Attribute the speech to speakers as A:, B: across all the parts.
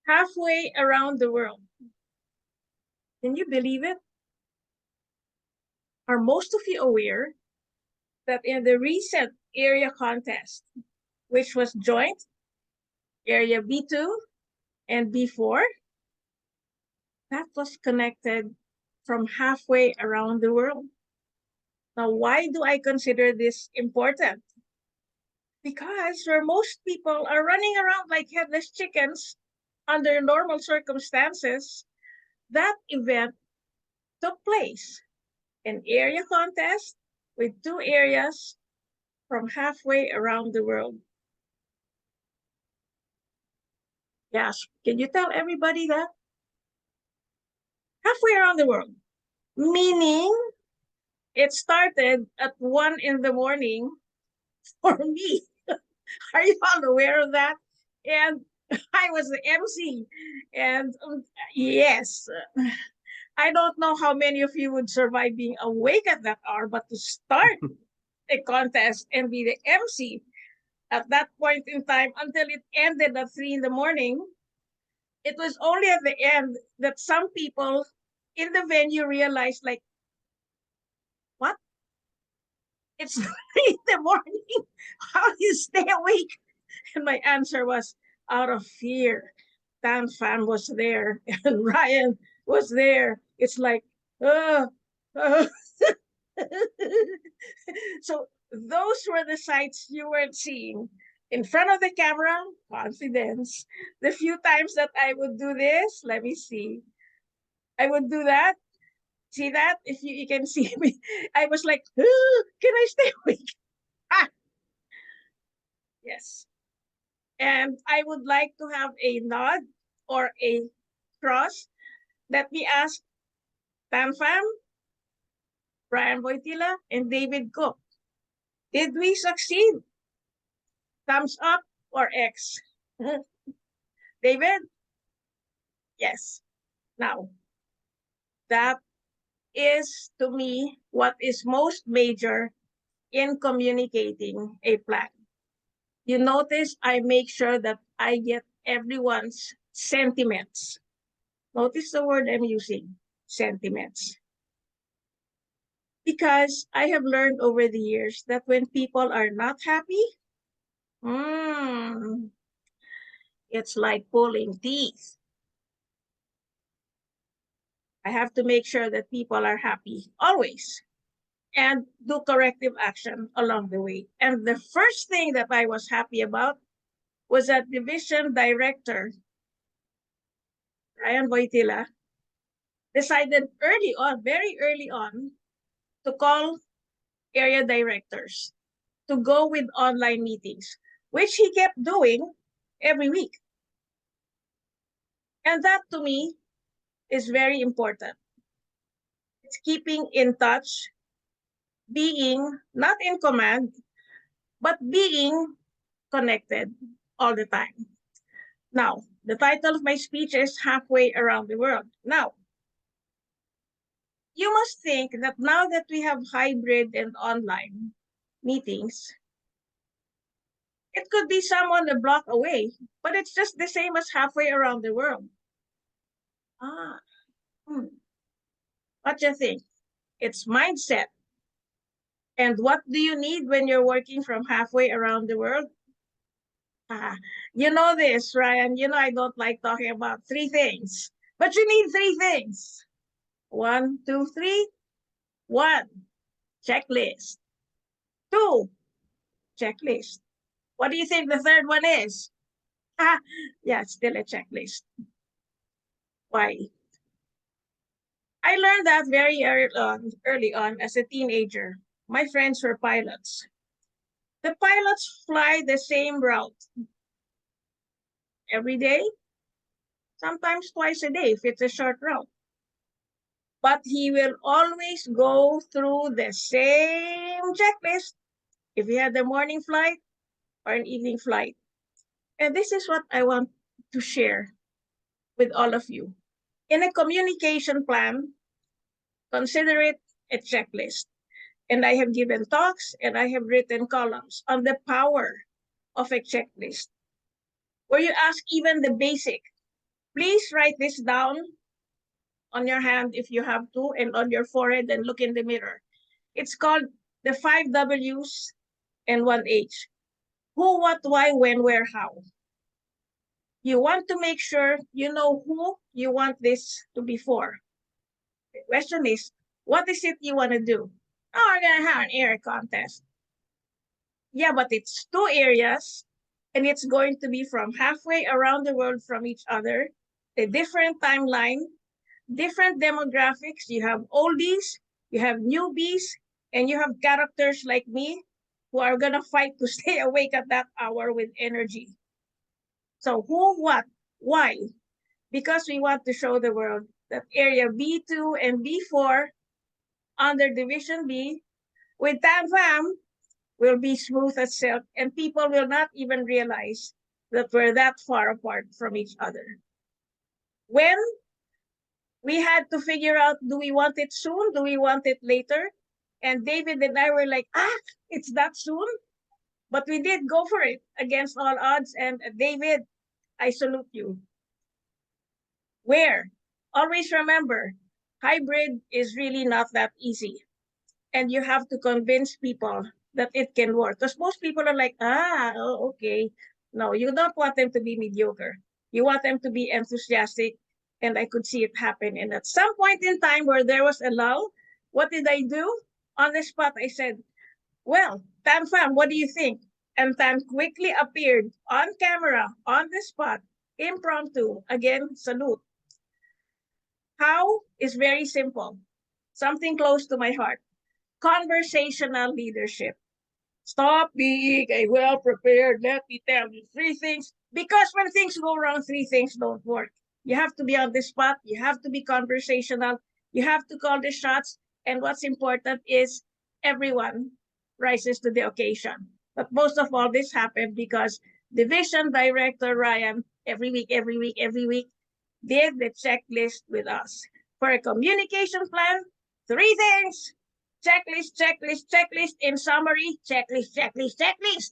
A: halfway around the world. Can you believe it? Are most of you aware that in the recent area contest, which was joint area B2 and B4, that was connected from halfway around the world? Now, why do I consider this important? Because where most people are running around like headless chickens under normal circumstances, that event took place. An area contest with two areas from halfway around the world. Yes, can you tell everybody that? Halfway around the world. Meaning it started at 1 in the morning for me. Are you all aware of that? And I was the MC. And yes, I don't know how many of you would survive being awake at that hour, but to start a contest and be the MC at that point in time until it ended at 3 in the morning, it was only at the end that some people in the venue realized, like, what? It's 3 in the morning. How do you stay awake? And my answer was out of fear. Dan Fan was there and Ryan was there. It's like, uh, uh. So those were the sights you weren't seeing. In front of the camera, confidence. The few times that I would do this, let me see. I would do that. See that? If you can see me, I was like, can I stay awake? Ah, yes. And I would like to have a nod or a cross. Let me ask Tam Pham, Brian Boitila, and David Cook. Did we succeed? Thumbs up or X? David? Yes. Now, that is to me what is most major in communicating a plan. You notice I make sure that I get everyone's sentiments. Notice the word I'm using, sentiments. Because I have learned over the years that when people are not happy, mm, it's like pulling teeth. I have to make sure that people are happy always and do corrective action along the way. And the first thing that I was happy about was that division director, Ryan Boitila, decided early on, very early on, to call area directors to go with online meetings, which he kept doing every week. And that to me is very important. It's keeping in touch, being not in command, but being connected all the time. Now, the title of my speech is Halfway Around the World. Now, you must think that now that we have hybrid and online meetings, it could be someone a block away, but it's just the same as halfway around the world. Ah, what do you think? It's mindset. And what do you need when you're working from halfway around the world? Ah, you know this, Ryan. You know I don't like talking about three things, but you need three things. One, two, three. One, checklist. Two, checklist. What do you think the third one is? Ah, yeah, it's still a checklist. Why? I learned that very early on as a teenager. My friends were pilots. The pilots fly the same route every day, sometimes twice a day if it's a short route. But he will always go through the same checklist if he had a morning flight or an evening flight. And this is what I want to share with all of you. In a communication plan, consider it a checklist. And I have given talks and I have written columns on the power of a checklist, where you ask even the basic. Please write this down on your hand if you have to, and on your forehead, and look in the mirror. It's called the 5 Ws and 1 H. Who, what, why, when, where, how. You want to make sure you know who you want this to be for. The question is, what is it you want to do? Oh, we're going to have an area contest. Yeah, but it's 2 areas, and it's going to be from halfway around the world from each other, a different timeline, different demographics. You have oldies, you have newbies, and you have characters like me who are going to fight to stay awake at that hour with energy. So who, what, why? Because we want to show the world that area B2 and B4 under Division B with Tam Fam will be smooth as silk, and people will not even realize that we're that far apart from each other. When we had to figure out, do we want it soon? Do we want it later? And David and I were like, it's that soon? But we did go for it against all odds. And David, I salute you. Where? Always remember, hybrid is really not that easy. And you have to convince people that it can work. Because most people are like, okay. No, you don't want them to be mediocre. You want them to be enthusiastic. And I could see it happen. And at some point in time where there was a lull, what did I do? On the spot, I said, well, Tam Fam, what do you think? And Tam quickly appeared on camera, on the spot, impromptu. Again, salute. How is very simple. Something close to my heart. Conversational leadership. Stop being a well-prepared, let me tell you 3 things. Because when things go wrong, 3 things don't work. You have to be on the spot. You have to be conversational. You have to call the shots. And what's important is everyone rises to the occasion. But most of all, this happened because Division Director Ryan, every week, did the checklist with us. For a communication plan, 3 things. Checklist. In summary, checklist.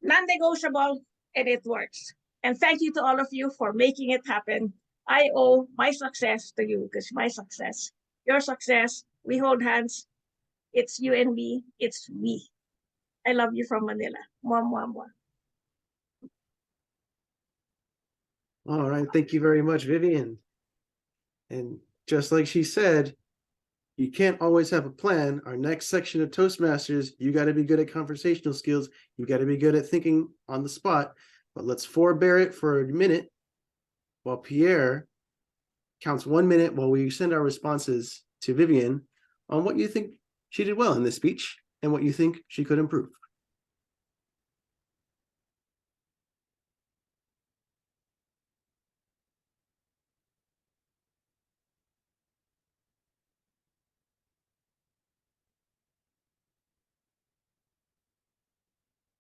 A: Non-negotiable, and it works. And thank you to all of you for making it happen. I owe my success to you, because my success, your success, we hold hands. It's you and me. It's we. I love you from Manila. Mwah, mwah, mwah.
B: All right. Thank you very much, Vivien. And just like she said, you can't always have a plan. Our next section of Toastmasters, you got to be good at conversational skills. You got to be good at thinking on the spot. But let's forbear it for a minute while Pierre counts 1 minute while we send our responses to Vivien on what you think she did well in this speech and what you think she could improve.